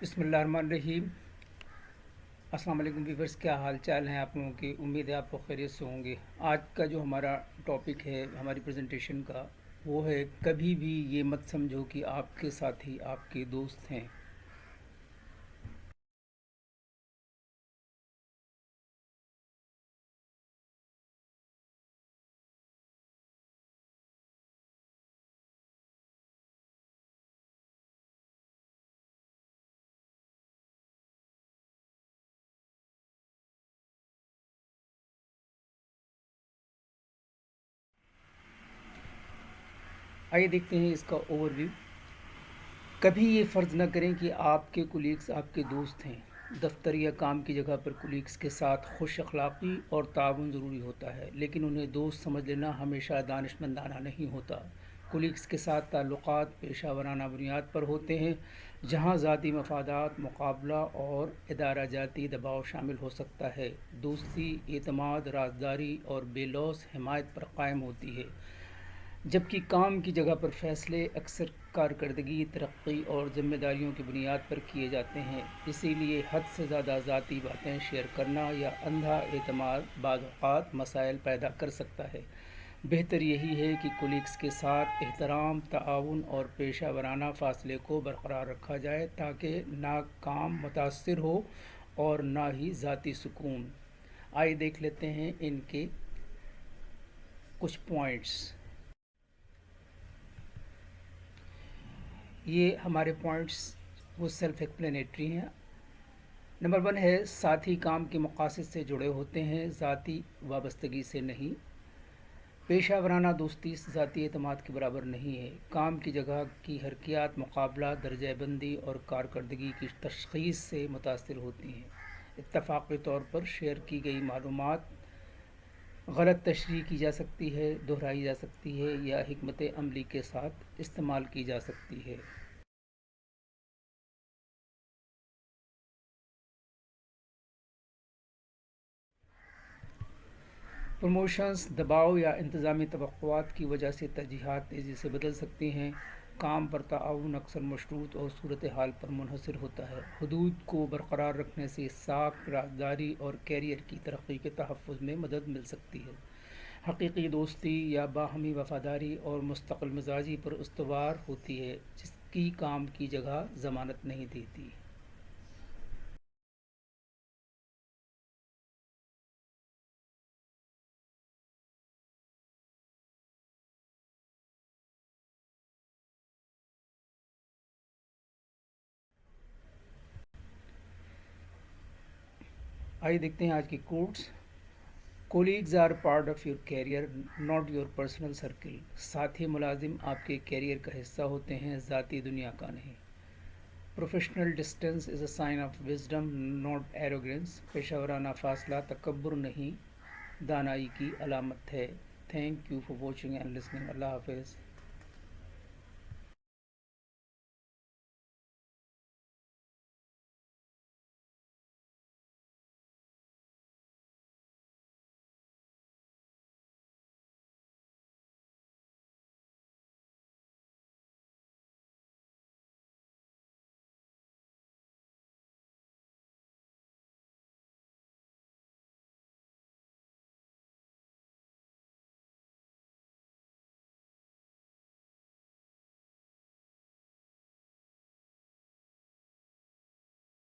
बिस्मिल्लाहिर्रहमानिर्रहीम। अस्सलाम वालेकुम व्यूअर्स, क्या हाल चाल हैं आप लोगों की। उम्मीद है आप लोग खैरियत से होंगे। आज का जो हमारा टॉपिक है हमारी प्रेजेंटेशन का, वो है कभी भी ये मत समझो कि आपके साथी आपके दोस्त हैं। आइए देखते हैं इसका ओवरव्यू। कभी ये फ़र्ज़ न करें कि आपके कुलीग्स आपके दोस्त हैं। दफ्तर या काम की जगह पर कुलीग्स के साथ खुश अखलाक़ी और ताउन ज़रूरी होता है, लेकिन उन्हें दोस्त समझ लेना हमेशा दानिशमंदाना नहीं होता। कुलीग्स के साथ ताल्लुक़ात पेशा वराना बुनियाद पर होते हैं, जहाँ ज़ाती मफादात, मुकाबला और इदारा जाती दबाव शामिल हो सकता है। दोस्ती एतमाद, राजदारी और बेलौस हिमायत पर कायम होती है, जबकि काम की जगह पर फ़ैसले अक्सर कारकर्दगी, तरक्की और ज़िम्मेदारियों की बुनियाद पर किए जाते हैं। इसीलिए हद से ज़्यादा ज़ाती बातें शेयर करना या अंधा एतमाद बाज़ औक़ात मसाइल पैदा कर सकता है। बेहतर यही है कि कुलीग्स के साथ एहतराम, ताउन और पेशा वराना फ़ासले को बरकरार रखा जाए, ताकि ना काम मुतासिर हो और ना ही ज़ाती सुकून। आइए देख लेते हैं इनके कुछ पॉइंट्स। ये हमारे पॉइंट्स वो सेल्फ एक्सप्लेनेटरी हैं। नंबर 1 है, साथी काम के मकासद से जुड़े होते हैं, ज़ाती वाबस्तगी से नहीं। पेशा वराना दोस्ती ज़ाती एतमाद के बराबर नहीं है। काम की जगह की हरकियात मुकाबला, दर्जाबंदी और कारकर्दगी की तशख़ीस से मुतासिर होती हैं। इत्तफ़ाक़ी तौर पर शेयर की गई मालूमात गलत तशरीह की जा सकती है, दोहराई जा सकती है या हिकमत अमली के साथ इस्तेमाल की जा सकती है। प्रमोशंस, दबाव या इंतज़ामी तवक्कुआत की वजह से तरजीहात तेज़ी से बदल सकती हैं। काम पर ताउन अक्सर मशरूत और सूरत हाल पर मुनहसर होता है। हदूद को बरकरार रखने से साख, राजदारी और कैरियर की तरक्की के तहफ़्फ़ुज़ में मदद मिल सकती है। हकीकी दोस्ती या बाहमी वफ़ादारी और मुस्तकिल मिजाजी पर उस्तवार होती है, जिसकी काम की जगह ज़मानत नहीं देती। आइए देखते हैं आज की quotes. Colleagues are part of your career, not your personal circle. साथी मुलाजिम आपके कैरियर का हिस्सा होते हैं, ज़ाती दुनिया का नहीं। Professional distance is a sign of wisdom, not arrogance. पेशा वराना फ़ासला तकब्बुर नहीं, दानाई की अलामत है। Thank you for watching and listening. अल्लाह हाफ़िज़।